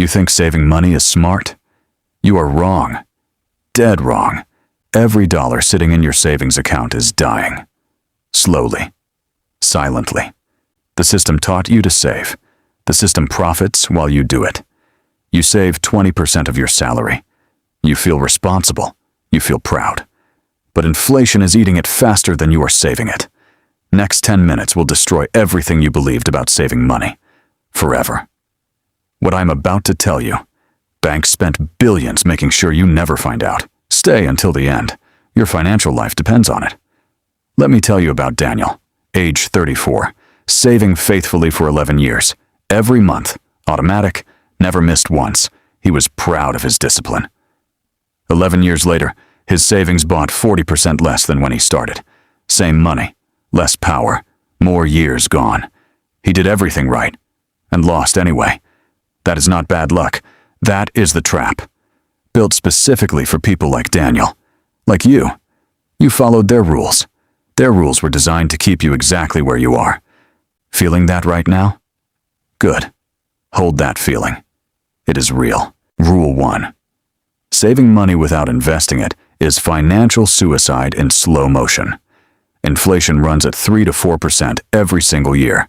You think saving money is smart? You are wrong. Dead wrong. Every dollar sitting in your savings account is dying. Slowly. Silently. The system taught you to save. The system profits while you do it. You save 20% of your salary. You feel responsible. You feel proud. But inflation is eating it faster than you are saving it. Next 10 minutes will destroy everything you believed about saving money. Forever. What I'm about to tell you, banks spent billions making sure you never find out. Stay until the end. Your financial life depends on it. Let me tell you about Daniel, age 34, saving faithfully for 11 years. Every month, automatic, never missed once. He was proud of his discipline. 11 years later, his savings bought 40% less than when he started. Same money, less power, more years gone. He did everything right, and lost anyway. That is not bad luck. That is the trap. Built specifically for people like Daniel. Like you. You followed their rules. Their rules were designed to keep you exactly where you are. Feeling that right now? Good. Hold that feeling. It is real. Rule 1. Saving money without investing it is financial suicide in slow motion. Inflation runs at 3 to 4% every single year.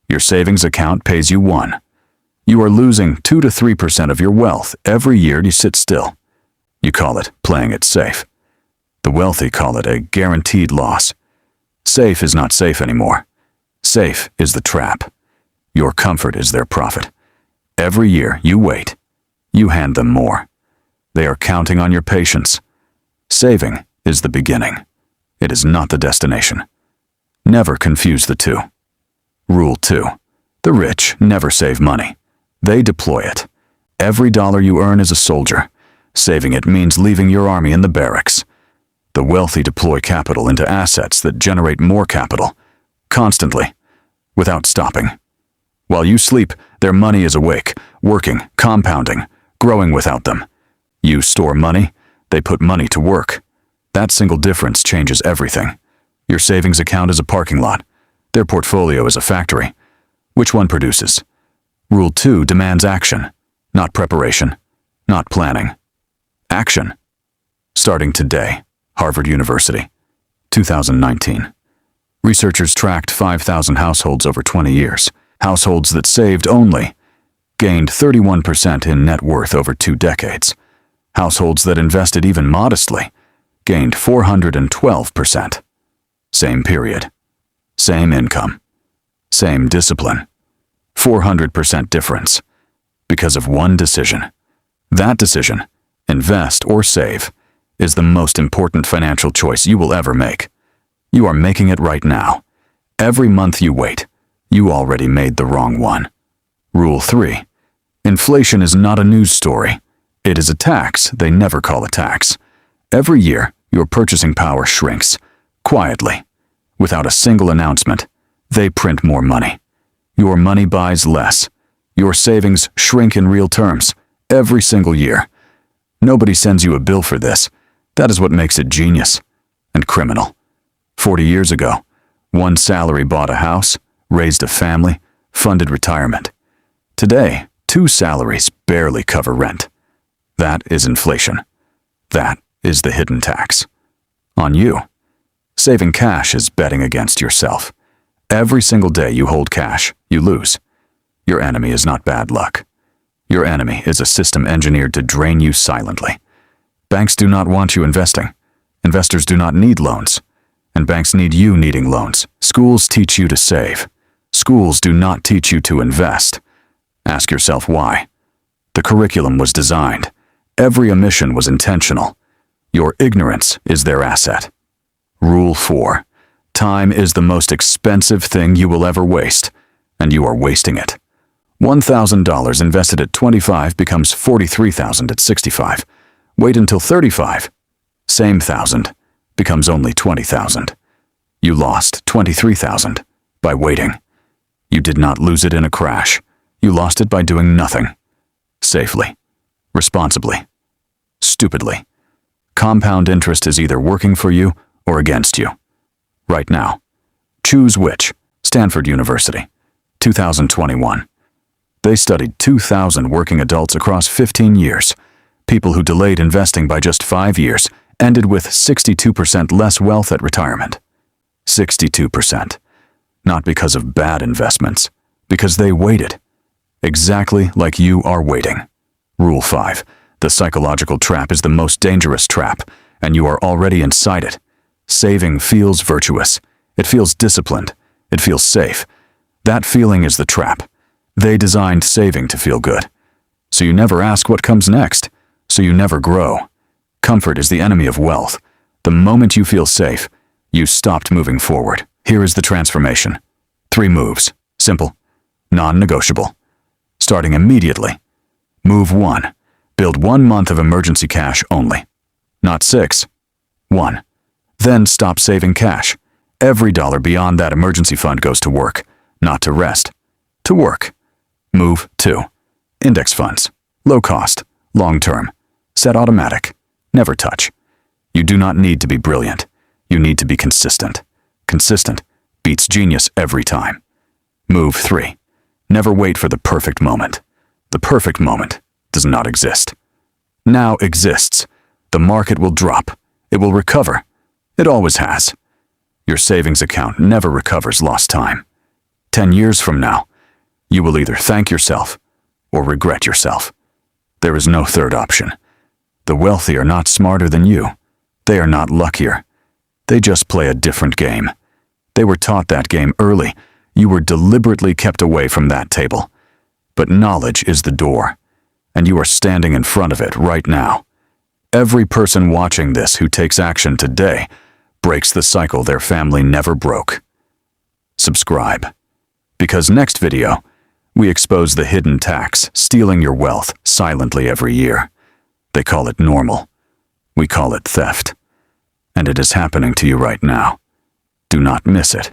Your savings account pays you 1. You are losing 2 to 3% of your wealth every year you sit still. You call it playing it safe. The wealthy call it a guaranteed loss. Safe is not safe anymore. Safe is the trap. Your comfort is their profit. Every year you wait. You hand them more. They are counting on your patience. Saving is the beginning. It is not the destination. Never confuse the two. Rule 2. The rich never save money. They deploy it. Every dollar you earn is a soldier. Saving it means leaving your army in the barracks. The wealthy deploy capital into assets that generate more capital, constantly, without stopping. While you sleep, their money is awake, working, compounding, growing without them. You store money, they put money to work. That single difference changes everything. Your savings account is a parking lot. Their portfolio is a factory. Which one produces? Rule 2 demands action, not preparation, not planning. Action. Starting today, Harvard University, 2019. Researchers tracked 5,000 households over 20 years. Households that saved only gained 31% in net worth over 2 decades. Households that invested even modestly gained 412%. Same period. Same income. Same discipline. 400% difference. Because of one decision. That decision, invest or save, is the most important financial choice you will ever make. You are making it right now. Every month you wait, you already made the wrong one. Rule 3. Inflation is not a news story. It is a tax they never call a tax. Every year, your purchasing power shrinks. Quietly. Without a single announcement. They print more money. Your money buys less. Your savings shrink in real terms. Every single year. Nobody sends you a bill for this. That is what makes it genius. And criminal. 40 years ago, one salary bought a house, raised a family, funded retirement. Today, 2 salaries barely cover rent. That is inflation. That is the hidden tax. On you. Saving cash is betting against yourself. Every single day you hold cash, you lose. Your enemy is not bad luck. Your enemy is a system engineered to drain you silently. Banks do not want you investing. Investors do not need loans. And banks need you needing loans. Schools teach you to save. Schools do not teach you to invest. Ask yourself why. The curriculum was designed. Every omission was intentional. Your ignorance is their asset. Rule 4. Time is the most expensive thing you will ever waste, and you are wasting it. $1,000 invested at 25 becomes $43,000 at 65. Wait until 35. Same thousand becomes only 20,000. You lost 23,000 by waiting. You did not lose it in a crash. You lost it by doing nothing. Safely. Responsibly. Stupidly. Compound interest is either working for you or against you. Right now. Choose which. Stanford University, 2021. They studied 2,000 working adults across 15 years. People who delayed investing by just 5 years ended with 62% less wealth at retirement. 62%. Not because of bad investments, because they waited. Exactly like you are waiting. Rule 5. The psychological trap is the most dangerous trap, and you are already inside it. Saving feels virtuous. It feels disciplined. It feels safe. That feeling is the trap. They designed saving to feel good. So you never ask what comes next. So you never grow. Comfort is the enemy of wealth. The moment you feel safe, you stopped moving forward. Here is the transformation. 3 moves. Simple. Non-negotiable. Starting immediately. Move 1. Build 1 month of emergency cash only. Not 6. 1. Then stop saving cash. Every dollar beyond that emergency fund goes to work, not to rest. To work. Move 2. Index funds. Low cost. Long term. Set automatic. Never touch. You do not need to be brilliant. You need to be consistent. Consistent beats genius every time. Move 3. Never wait for the perfect moment. The perfect moment does not exist. Now exists. The market will drop. It will recover. It always has. Your savings account never recovers lost time. 10 years from now, you will either thank yourself or regret yourself. There is no third option. The wealthy are not smarter than you. They are not luckier. They just play a different game. They were taught that game early. You were deliberately kept away from that table. But knowledge is the door, and you are standing in front of it right now. Every person watching this who takes action today breaks the cycle their family never broke. Subscribe. Because next video, we expose the hidden tax stealing your wealth silently every year. They call it normal. We call it theft. And it is happening to you right now. Do not miss it.